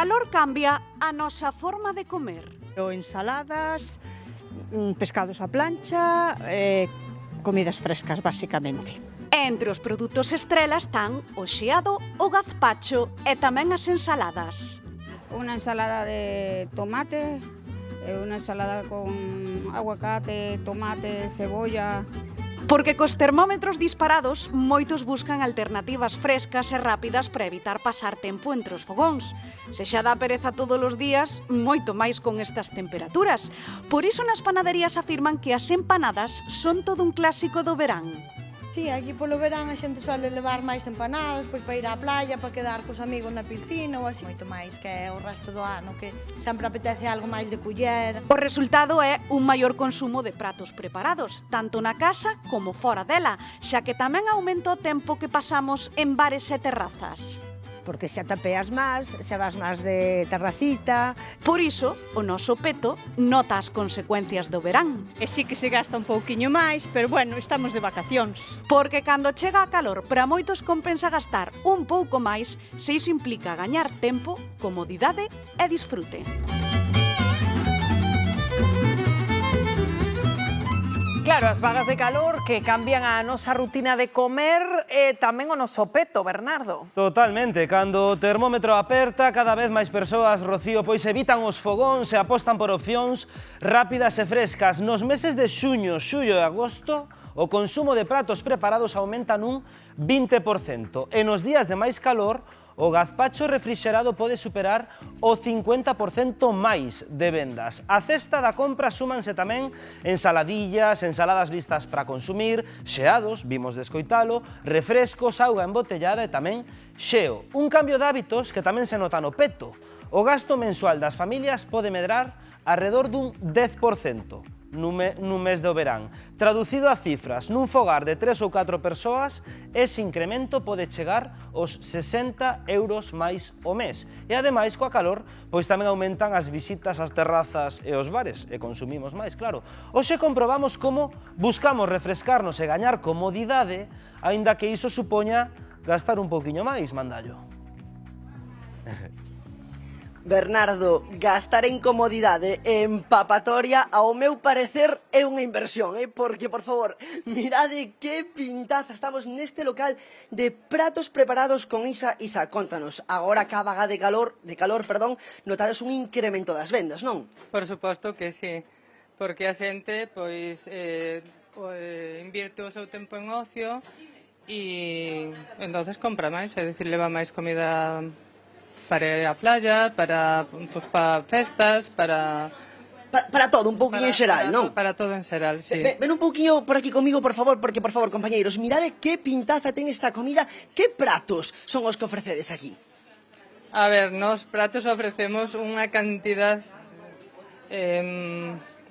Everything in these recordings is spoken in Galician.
calor cambia a nosa forma de comer. Ensaladas, pescados á plancha, comidas frescas, basicamente. Entre os produtos estrela están o xeado, o gazpacho e tamén as ensaladas. Una ensalada de tomate, una ensalada con aguacate, tomate, cebolla. Porque cos termómetros disparados, moitos buscan alternativas frescas e rápidas para evitar pasar tempo entre os fogóns. Se xa dá pereza todos os días, moito máis con estas temperaturas. Por iso nas panaderías afirman que as empanadas son todo un clásico do verán. Sí, aquí polo verán a xente suele levar máis empanadas, pois para ir á playa, para quedar cos amigos na piscina ou así. Moito máis que o resto do ano, que sempre apetece algo máis de culler. O resultado é un maior consumo de pratos preparados, tanto na casa como fora dela, xa que tamén aumenta o tempo que pasamos en bares e terrazas. Porque xa tapeas máis, xa vas máis de terracita. Por iso, o noso peto nota as consecuencias do verán. E sí que se gasta un pouquiño máis, pero bueno, estamos de vacacións. Porque cando chega a calor, para moitos compensa gastar un pouco máis se iso implica gañar tempo, comodidade e disfrute. Claro, as vagas de calor que cambian a nosa rutina de comer e tamén o noso peto, Bernardo. Totalmente, cando o termómetro aperta, cada vez máis persoas, Rocío, pois evitan os fogóns e apostan por opcións rápidas e frescas. Nos meses de xuño, xullo e agosto, o consumo de pratos preparados aumenta nun 20%. E nos días de máis calor, o gazpacho refrixerado pode superar o 50% máis de vendas. A cesta da compra súmanse tamén ensaladillas, ensaladas listas para consumir, xeados, vimos de escoitalo, refrescos, auga embotellada e tamén xeo. Un cambio de hábitos que tamén se nota no peto. O gasto mensual das familias pode medrar arredor dun 10%. Nun mes do verán. Traducido a cifras, nun fogar de 3 ou 4 persoas, ese incremento pode chegar aos 60 euros máis o mes. E ademais, coa calor, pois tamén aumentan as visitas ás terrazas e aos bares, e consumimos máis, claro. Hoxe comprobamos como buscamos refrescarnos e gañar comodidade, aínda que iso supoña gastar un pouquiño máis, Mandallo. Bernardo, gastar en comodidade e en papatoria, ao meu parecer, é unha inversión, porque, por favor, mirade que pintaza. Estamos neste local de pratos preparados con Isa. Isa, contanos, agora que a vaga de calor, notades un incremento das vendas, non? Por suposto que sí, porque a xente, pois, invierte o seu tempo en ocio e, entonces, compra máis, é dicir, leva máis comida para ir á playa, para festas, para todo, un pouquinho en xeral, non? Para todo en xeral, sí. Ven un pouquinho por aquí comigo, por favor, porque, por favor, compañeiros, mirade que pintaza ten esta comida, que pratos son os que ofrecedes aquí? A ver, nos pratos ofrecemos unha cantidad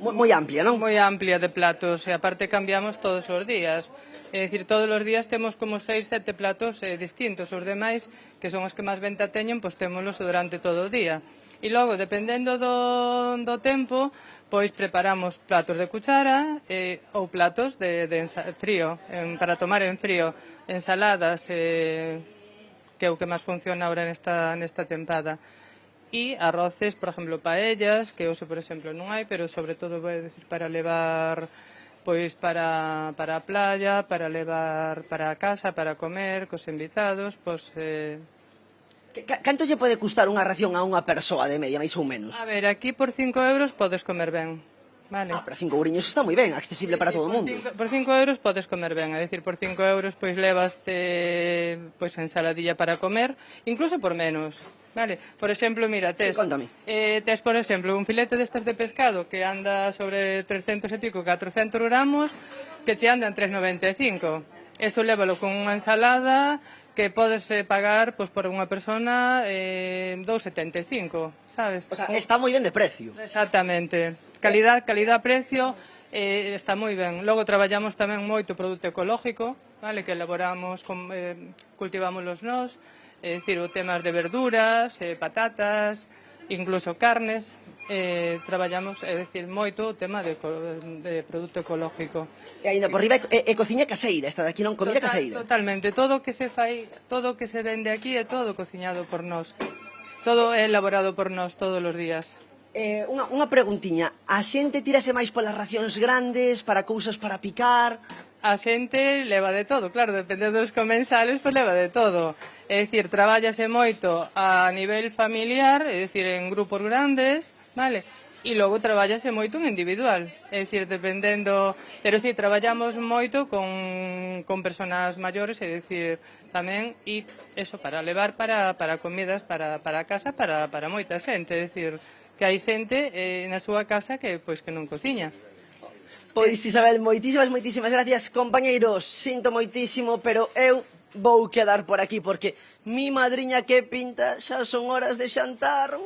moi amplia, non? Moi amplia de platos, e aparte cambiamos todos os días. É dicir, todos os días temos como 6, 7 platos distintos. Os demais, que son os que máis venta teñen, pois témolos durante todo o día. E logo, dependendo do tempo, pois preparamos platos de cuchara ou platos de frío, para tomar en frío. Ensaladas, que é o que máis funciona agora nesta tempada. E arroces, por exemplo, paellas, que hoxe, por exemplo, non hai, pero sobre todo, vou decir, para levar, pois, para a playa, para levar para a casa, para comer, cos invitados, pois... Canto lle pode custar unha ración a unha persoa de media, máis ou menos? A ver, aquí por 5 euros podes comer ben. Vale. Pero 5 euriños está moi ben, accesible para todo o mundo. Por 5 euros podes comer ben, é dicir, por 5 euros pois levaste pois ensaladilla para comer, incluso por menos. Vale, por exemplo, mira, tes por exemplo un filete destes de pescado que anda sobre 300 e pico, 400 gramos, que che andan 3,95. Eso lévalo con unha ensalada que podes pagar pois por unha persona 2,75, sabes? O sea, está moi ben de precio. Exactamente. Calidad-precio está moi ben. Logo traballamos tamén moito produto ecológico, vale, que elaboramos, cultivamos nós, é dicir, temas de verduras, patatas, incluso carnes, traballamos, é dicir, moito o tema de produto ecológico. E ainda por riba é cociña caseira, esta daqui non comida caseira. Totalmente, todo o que se fai, todo o que se vende aquí é todo cociñado por nós. Todo é elaborado por nós todos os días. Unha preguntiña, a xente tírase máis polas racións grandes, para cousas para picar? A xente leva de todo, claro, depende dos comensales, pois leva de todo. É dicir, trabállase moito a nivel familiar, é dicir, en grupos grandes, vale? E logo trabállase moito en individual, é dicir, dependendo... Pero sí, traballamos moito con persoas maiores, é dicir, tamén, e eso, para levar para comidas, para casa, para moita xente, é dicir, que hai xente na súa casa que non cociña. Pois, Isabel, moitísimas gracias, compañeiros. Sinto moitísimo, pero eu vou quedar por aquí, porque mi madriña que pinta, xa son horas de xantar.